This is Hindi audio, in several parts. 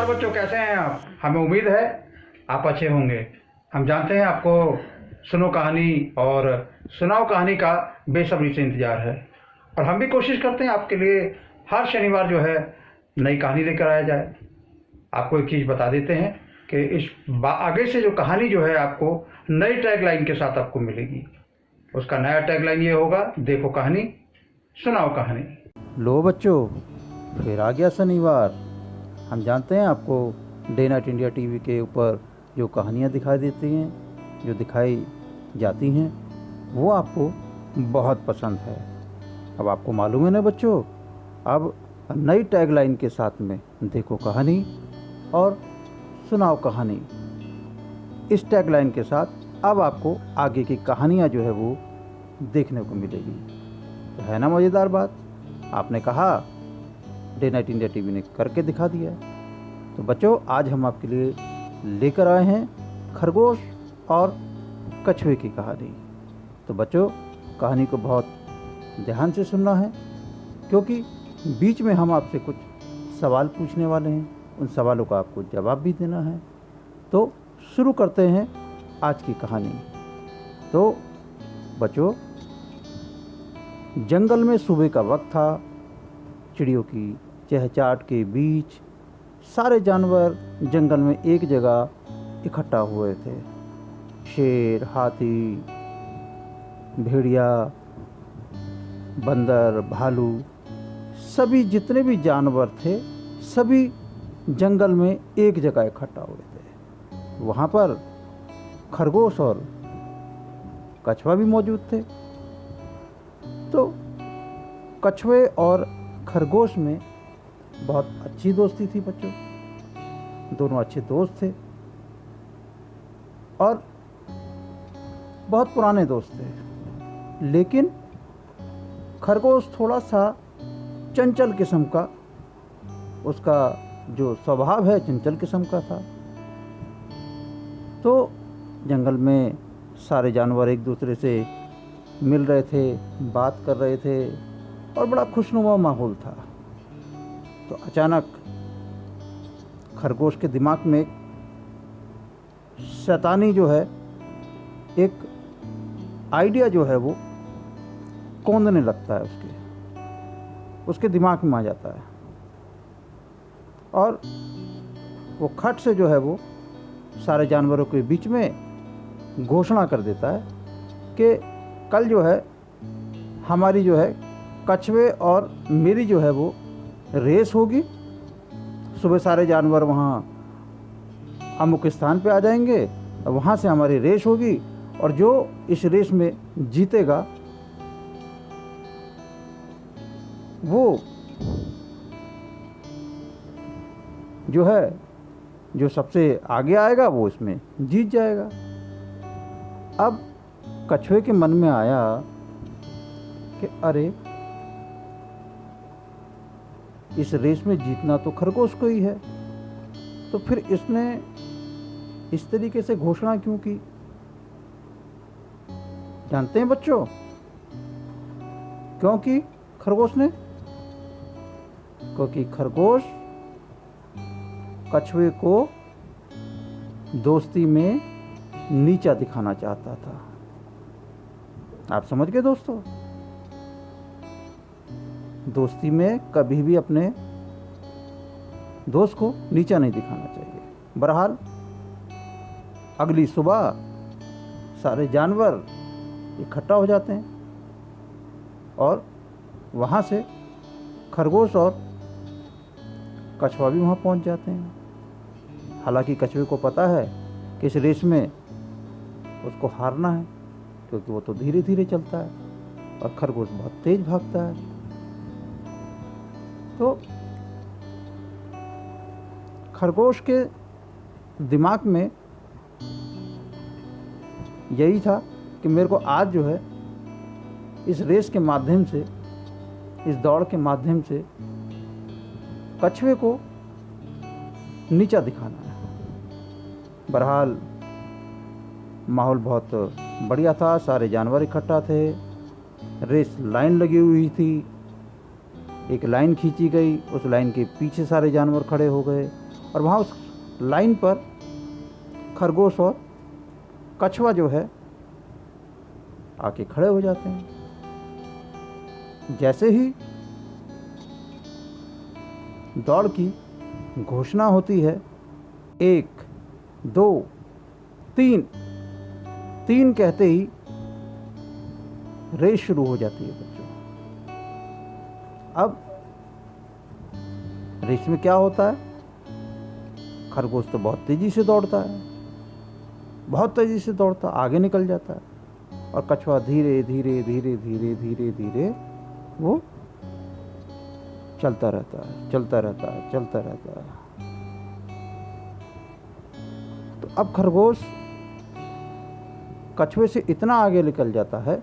नमस्कार बच्चों, कैसे हैं आप? हमें उम्मीद है आप अच्छे होंगे। हम जानते हैं आपको सुनो कहानी और सुनाओ कहानी का बेसब्री से इंतज़ार है, और हम भी कोशिश करते हैं आपके लिए हर शनिवार जो है नई कहानी लेकर आया जाए। आपको एक चीज़ बता देते हैं कि इस आगे से जो कहानी जो है आपको नई टैगलाइन के साथ आपको मिलेगी। उसका नया टैगलाइन ये होगा, देखो कहानी सुनाओ कहानी। लो बच्चों, फिर आ गया शनिवार। हम जानते हैं आपको डे नाइट इंडिया टीवी के ऊपर जो कहानियाँ दिखाई देती हैं, जो दिखाई जाती हैं, वो आपको बहुत पसंद है। अब आपको मालूम है ना बच्चों, अब नई टैगलाइन के साथ में देखो कहानी और सुनाओ कहानी, इस टैगलाइन के साथ अब आपको आगे की कहानियाँ जो है वो देखने को मिलेगी। तो है ना मज़ेदार बात? आपने कहा, डे नाइट इंडिया टीवी ने करके दिखा दिया। तो बच्चों, आज हम आपके लिए लेकर आए हैं खरगोश और कछुए की कहानी। तो बच्चों, कहानी को बहुत ध्यान से सुनना है, क्योंकि बीच में हम आपसे कुछ सवाल पूछने वाले हैं। उन सवालों का आपको जवाब भी देना है। तो शुरू करते हैं आज की कहानी। तो बच्चों, जंगल में सुबह का वक्त था। चिड़ियों की चहचहाट के बीच सारे जानवर जंगल में एक जगह इकट्ठा हुए थे। शेर, हाथी, भेड़िया, बंदर, भालू, सभी जितने भी जानवर थे, सभी जंगल में एक जगह इकट्ठा हुए थे। वहाँ पर खरगोश और कछुआ भी मौजूद थे। तो कछुए और खरगोश में बहुत अच्छी दोस्ती थी बच्चों। दोनों अच्छे दोस्त थे और बहुत पुराने दोस्त थे। लेकिन खरगोश थोड़ा सा चंचल किस्म का, उसका जो स्वभाव है चंचल किस्म का था। तो जंगल में सारे जानवर एक दूसरे से मिल रहे थे, बात कर रहे थे और बड़ा खुशनुमा माहौल था। तो अचानक खरगोश के दिमाग में एक शैतानी जो है, एक आइडिया जो है वो कौंधने लगता है, उसके दिमाग में आ जाता है। और वो खट से जो है वो सारे जानवरों के बीच में घोषणा कर देता है कि कल जो है हमारी जो है कछुए और मेरी जो है वो रेस होगी। सुबह सारे जानवर वहाँ अमुक स्थान पे आ जाएंगे, वहाँ से हमारी रेस होगी, और जो इस रेस में जीतेगा वो जो है, जो सबसे आगे आएगा वो इसमें जीत जाएगा। अब कछुए के मन में आया कि अरे, इस रेस में जीतना तो खरगोश को ही है, तो फिर इसने इस तरीके से घोषणा क्यों की? जानते हैं बच्चों क्योंकि खरगोश ने? क्योंकि खरगोश कछुए को दोस्ती में नीचा दिखाना चाहता था। आप समझ गए दोस्तों? दोस्ती में कभी भी अपने दोस्त को नीचा नहीं दिखाना चाहिए। बहरहाल अगली सुबह सारे जानवर इकट्ठा हो जाते हैं और वहाँ से खरगोश और कछुआ भी वहाँ पहुँच जाते हैं। हालांकि कछुए को पता है कि इस रेस में उसको हारना है, क्योंकि वो तो धीरे धीरे चलता है और खरगोश बहुत तेज भागता है। तो खरगोश के दिमाग में यही था कि मेरे को आज जो है इस रेस के माध्यम से, इस दौड़ के माध्यम से कछुए को नीचा दिखाना है। बहरहाल माहौल बहुत बढ़िया था, सारे जानवर इकट्ठा थे, रेस लाइन लगी हुई थी, एक लाइन खींची गई, उस लाइन के पीछे सारे जानवर खड़े हो गए और वहाँ उस लाइन पर खरगोश और कछुआ जो है आके खड़े हो जाते हैं। जैसे ही दौड़ की घोषणा होती है, 1 2 3, 3 कहते ही रेस शुरू हो जाती है बच्चों। अब रेस में क्या होता है, खरगोश तो बहुत तेजी से दौड़ता है, बहुत तेजी से दौड़ता, आगे निकल जाता है, और कछुआ धीरे धीरे धीरे धीरे धीरे धीरे वो चलता रहता है, चलता रहता है, चलता रहता है। तो अब खरगोश कछुए से इतना आगे निकल जाता है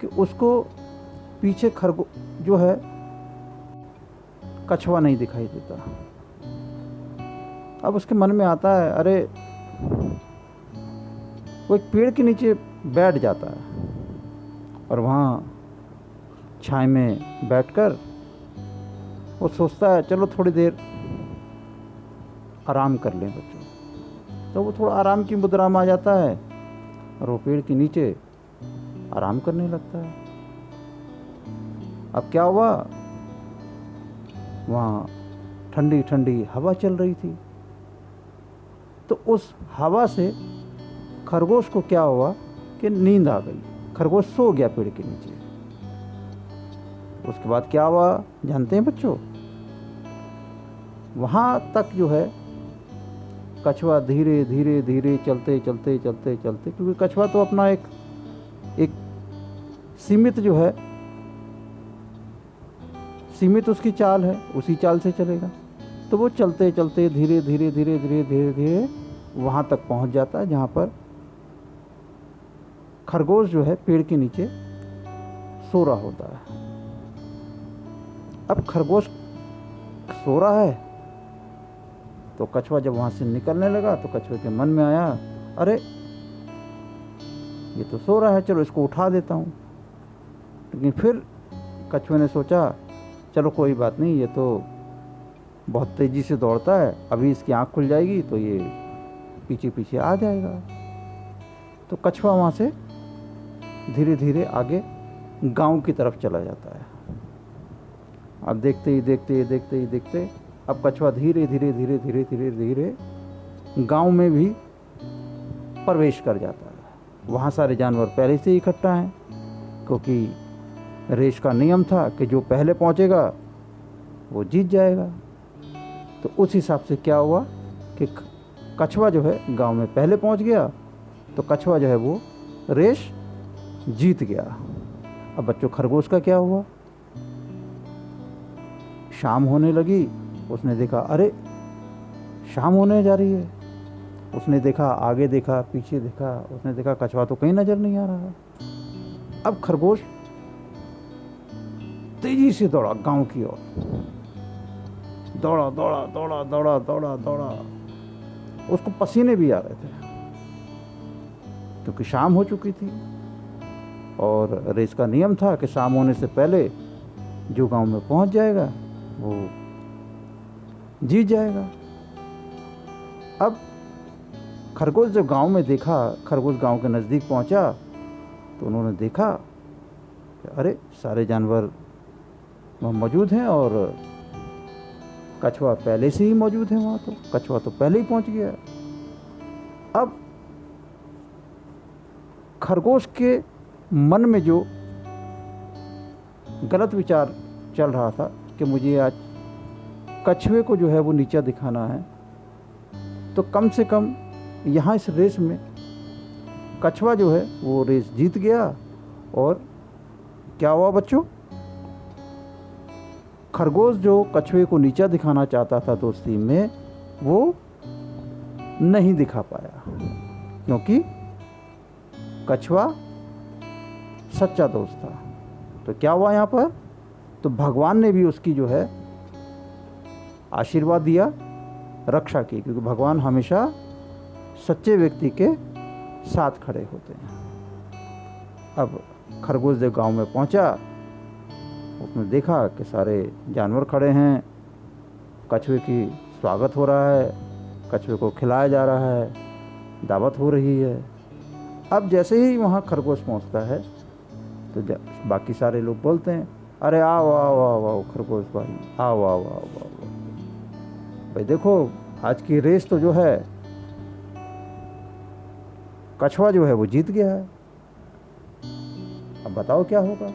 कि उसको पीछे जो है कछुआ नहीं दिखाई देता। अब उसके मन में आता है, अरे वो एक पेड़ के नीचे बैठ जाता है और वहाँ छाए में बैठकर वो सोचता है चलो थोड़ी देर आराम कर लें बच्चों। तो वो थोड़ा आराम की मुद्रा में आ जाता है और वो पेड़ के नीचे आराम करने लगता है। अब क्या हुआ, वहाँ ठंडी ठंडी हवा चल रही थी, तो उस हवा से खरगोश को क्या हुआ कि नींद आ गई, खरगोश सो गया पेड़ के नीचे। उसके बाद क्या हुआ जानते हैं बच्चों, वहाँ तक जो है कछुआ धीरे धीरे धीरे चलते चलते चलते चलते, क्योंकि कछुआ तो अपना एक सीमित जो है, सीमित उसकी चाल है, उसी चाल से चलेगा। तो वो चलते चलते धीरे धीरे धीरे धीरे धीरे धीरे वहाँ तक पहुँच जाता है जहाँ पर खरगोश जो है पेड़ के नीचे सो रहा होता है। अब खरगोश सो रहा है तो कछुआ जब वहाँ से निकलने लगा तो कछुए के मन में आया, अरे ये तो सो रहा है, चलो इसको उठा देता हूँ। लेकिन फिर कछुए ने सोचा चलो कोई बात नहीं, ये तो बहुत तेज़ी से दौड़ता है, अभी इसकी आँख खुल जाएगी तो ये पीछे पीछे आ जाएगा। तो कछुआ वहाँ से धीरे धीरे आगे गांव की तरफ चला जाता है। अब देखते ही देखते देखते ही देखते अब कछुआ धीरे धीरे धीरे धीरे धीरे धीरे गांव में भी प्रवेश कर जाता है। वहाँ सारे जानवर पहले से ही इकट्ठा हैं, क्योंकि रेस का नियम था कि जो पहले पहुँचेगा वो जीत जाएगा। तो उस हिसाब से क्या हुआ कि कछुआ जो है गांव में पहले पहुँच गया, तो कछुआ जो है वो रेस जीत गया। अब बच्चों खरगोश का क्या हुआ, शाम होने लगी, उसने देखा अरे शाम होने जा रही है। उसने देखा, आगे देखा, पीछे देखा, उसने देखा कछुआ तो कहीं नजर नहीं आ रहा। अब खरगोश तेजी से दौड़ा गांव की ओर, दौड़ा दौड़ा दौड़ा दौड़ा दौड़ा दौड़ा। उसको पसीने भी आ रहे थे क्योंकि शाम हो चुकी थी और रेस का नियम था कि शाम होने से पहले जो गांव में पहुंच जाएगा वो जीत जाएगा। अब खरगोश जब गांव में देखा, खरगोश गांव के नज़दीक पहुंचा तो उन्होंने देखा कि अरे सारे जानवर वहाँ मौजूद हैं और कछुआ पहले से ही मौजूद है वहाँ, तो कछुआ तो पहले ही पहुंच गया। अब खरगोश के मन में जो गलत विचार चल रहा था कि मुझे आज कछुए को जो है वो नीचा दिखाना है, तो कम से कम यहाँ इस रेस में कछुआ जो है वो रेस जीत गया। और क्या हुआ बच्चों, खरगोश जो कछुए को नीचा दिखाना चाहता था दोस्ती में, वो नहीं दिखा पाया, क्योंकि कछुआ सच्चा दोस्त था। तो क्या हुआ यहाँ पर, तो भगवान ने भी उसकी जो है आशीर्वाद दिया, रक्षा की, क्योंकि भगवान हमेशा सच्चे व्यक्ति के साथ खड़े होते हैं। अब खरगोश जब गांव में पहुंचा, उसने देखा कि सारे जानवर खड़े हैं, कछुए की स्वागत हो रहा है, कछुए को खिलाया जा रहा है, दावत हो रही है। अब जैसे ही वहाँ खरगोश पहुँचता है तो बाकी सारे लोग बोलते हैं, अरे आओ आओ आओ आओ खरगोश भाई, आओ आओ आओ आओ। भाई देखो, आज की रेस तो जो है कछुआ जो है वो जीत गया है। अब बताओ क्या होगा।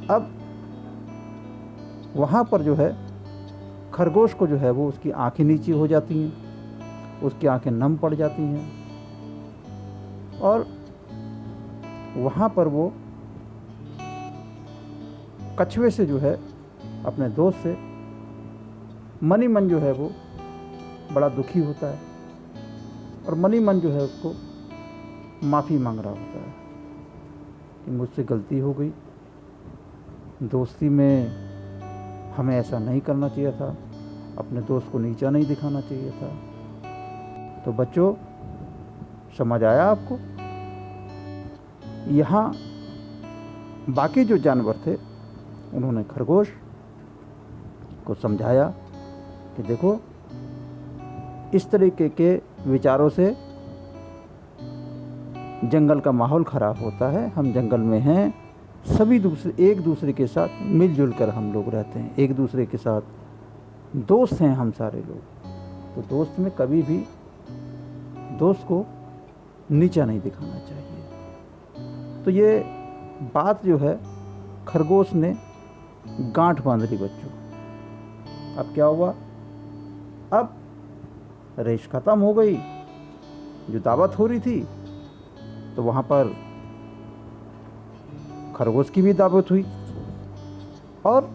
अब वहाँ पर जो है खरगोश को जो है वो उसकी आंखें नीची हो जाती हैं, उसकी आंखें नम पड़ जाती हैं और वहाँ पर वो कछुए से जो है अपने दोस्त से मन ही मन जो है वो बड़ा दुखी होता है और मन ही मन जो है उसको माफ़ी मांग रहा होता है कि मुझसे गलती हो गई, दोस्ती में हमें ऐसा नहीं करना चाहिए था, अपने दोस्त को नीचा नहीं दिखाना चाहिए था। तो बच्चों, समझ आया आपको? यहाँ बाकी जो जानवर थे उन्होंने खरगोश को समझाया कि देखो, इस तरीके के विचारों से जंगल का माहौल ख़राब होता है। हम जंगल में हैं, सभी एक दूसरे के साथ मिलजुल कर हम लोग रहते हैं, एक दूसरे के साथ दोस्त हैं हम सारे लोग। तो दोस्त में कभी भी दोस्त को नीचा नहीं दिखाना चाहिए। तो ये बात जो है खरगोश ने गांठ बांध ली बच्चों। अब क्या हुआ? अब रेस खत्म हो गई, जो दावत हो रही थी तो वहाँ पर खरगोश की भी दावत हुई और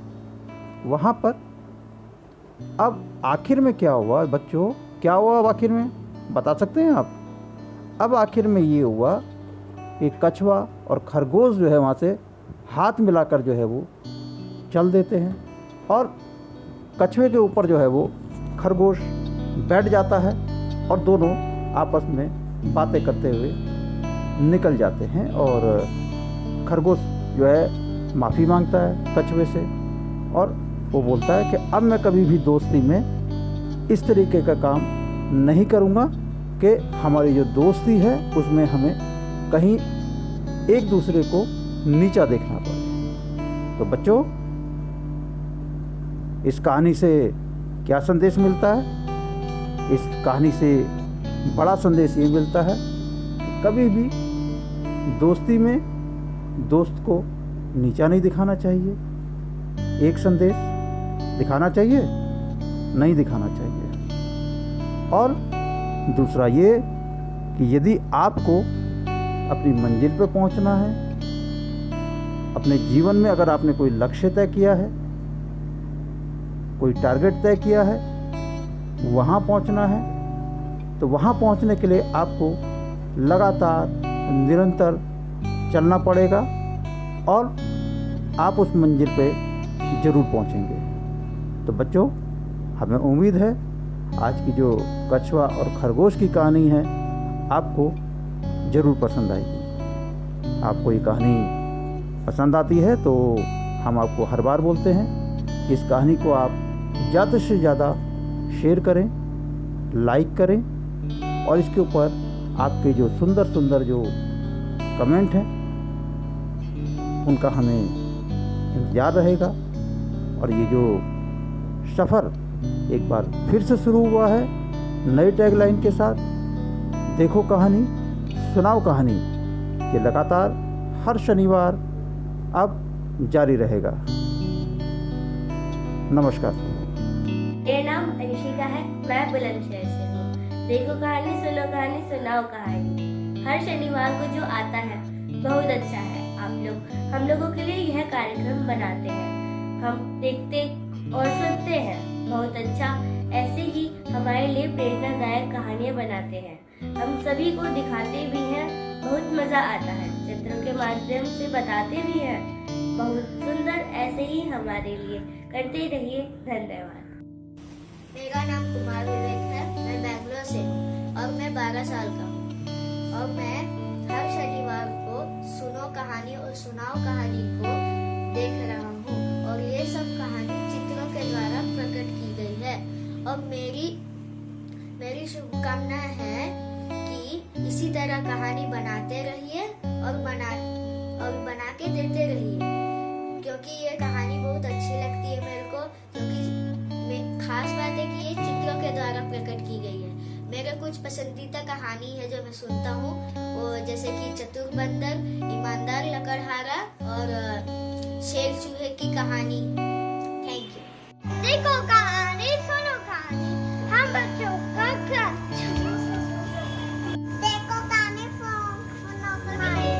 वहाँ पर अब आखिर में क्या हुआ बच्चों? क्या हुआ अब आखिर में, बता सकते हैं आप? अब आखिर में ये हुआ कि कछुआ और खरगोश जो है वहाँ से हाथ मिलाकर जो है वो चल देते हैं और कछुए के ऊपर जो है वो खरगोश बैठ जाता है और दोनों आपस में बातें करते हुए निकल जाते हैं। और खरगोश जो है माफ़ी मांगता है कछुए से और वो बोलता है कि अब मैं कभी भी दोस्ती में इस तरीके का काम नहीं करूँगा कि हमारी जो दोस्ती है उसमें हमें कहीं एक दूसरे को नीचा देखना पड़े। तो बच्चों, इस कहानी से क्या संदेश मिलता है? इस कहानी से बड़ा संदेश ये मिलता है, कभी भी दोस्ती में दोस्त को नीचा नहीं दिखाना चाहिए। एक संदेश दिखाना चाहिए, नहीं दिखाना चाहिए। और दूसरा ये कि यदि आपको अपनी मंजिल पर पहुंचना है, अपने जीवन में अगर आपने कोई लक्ष्य तय किया है, कोई टारगेट तय किया है, वहाँ पहुँचना है, तो वहाँ पहुँचने के लिए आपको लगातार निरंतर चलना पड़ेगा और आप उस मंजिल पे ज़रूर पहुँचेंगे। तो बच्चों, हमें उम्मीद है आज की जो कछुआ और खरगोश की कहानी है आपको ज़रूर पसंद आएगी। आपको ये कहानी पसंद आती है तो हम आपको हर बार बोलते हैं कि इस कहानी को आप ज़्यादा से ज़्यादा शेयर करें, लाइक करें और इसके ऊपर आपके जो सुंदर सुंदर जो कमेंट हैं उनका हमें इंतज़ार रहेगा। और ये जो सफ़र एक बार फिर से शुरू हुआ है नई टैगलाइन के साथ, देखो कहानी सुनाओ कहानी, ये लगातार हर शनिवार अब जारी रहेगा। नमस्कार। मेरा नाम अनिशिका है, मैं बुलंदशहर से हूँ। देखो कहानी सुनो कहानी सुनाओ कहानी हर शनिवार को जो आता है बहुत अच्छा है। हम लोगों के लिए यह कार्यक्रम बनाते हैं, हम देखते और सुनते हैं, बहुत अच्छा। ऐसे ही हमारे लिए प्रेरणादायक कहानियाँ बनाते हैं, हम सभी को दिखाते भी हैं, बहुत मज़ा आता है। चित्रों के माध्यम से बताते भी हैं, बहुत सुंदर। ऐसे ही हमारे लिए करते रहिए। धन्यवाद। मेरा नाम कुमार विवेक है, मैं बेंगलोर से हूँ और मैं 12 साल का हूँ और मैं हर शनिवार को सुनो कहानी और सुनाओ कहानी को देख रहा हूँ और ये सब कहानी चित्रों के द्वारा प्रकट की गई है और मेरी शुभकामना है कि इसी तरह कहानी बनाते रहिए और बना के देते रहिए, क्योंकि ये कहानी बहुत अच्छी लगती है मेरे को, क्योंकि खास बात है कि ये चित्रों के द्वारा प्रकट की गई है। मेरे कुछ पसंदीदा कहानी है जो मैं सुनता हूँ, वो जैसे कि चतुर बंदर, ईमानदार लकड़हारा और शेर चूहे की कहानी। Thank you. देखो कहानी, सुनो कहानी, हम बच्चों का क्लास। देखो कहानी, सुनो कहानी,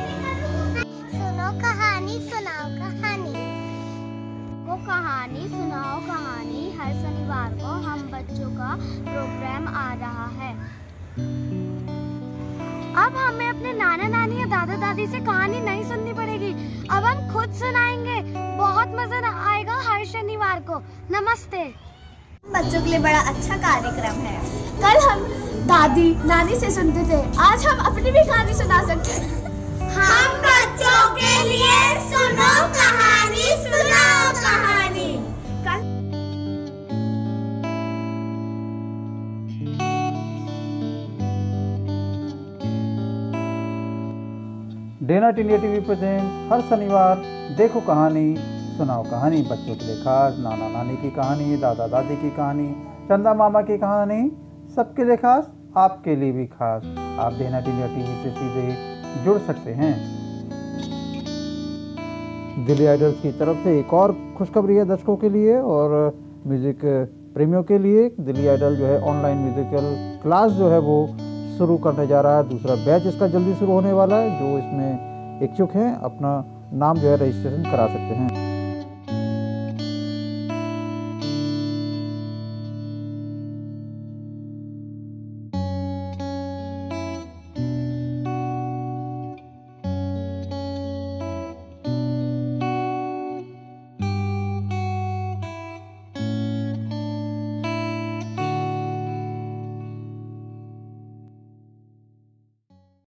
सुनो कहानी, सुनाओ कहानी। वो कहानी सुनाओ कहानी हर शनिवार को हम बच्चों का प्रोग्राम आ रहा है। अब हमें अपने नाना नानी या दादा दादी से कहानी नहीं सुननी पड़ेगी, अब हम खुद सुनाएंगे। बहुत मजा आएगा हर शनिवार को। नमस्ते। बच्चों के लिए बड़ा अच्छा कार्यक्रम है। कल हम दादी नानी से सुनते थे, आज हम अपनी भी कहानी सुना सकते हैं। हम बच्चों के लिए सुनो कहानी, सुनाओ कहानी। Day night India TV present हर शनिवार देखो कहानी सुनाओ कहानी। बच्चों के लिए खास, नाना नानी की कहानी, दादा दादी की कहानी, चंदा मामा की कहानी, सबके लिए खास, आपके लिए भी खास। आप डे नाइट इंडिया टीवी से सीधे जुड़ सकते हैं। दिल्ली आइडल्स की तरफ से एक और खुशखबरी है दर्शकों के लिए और म्यूज़िक प्रेमियों के लिए। दिल्ली आइडल जो है ऑनलाइन म्यूजिकल क्लास जो है वो शुरू करने जा रहा है। दूसरा बैच इसका जल्दी शुरू होने वाला है। जो इसमें इच्छुक हैं अपना नाम जो है रजिस्ट्रेशन करा सकते हैं।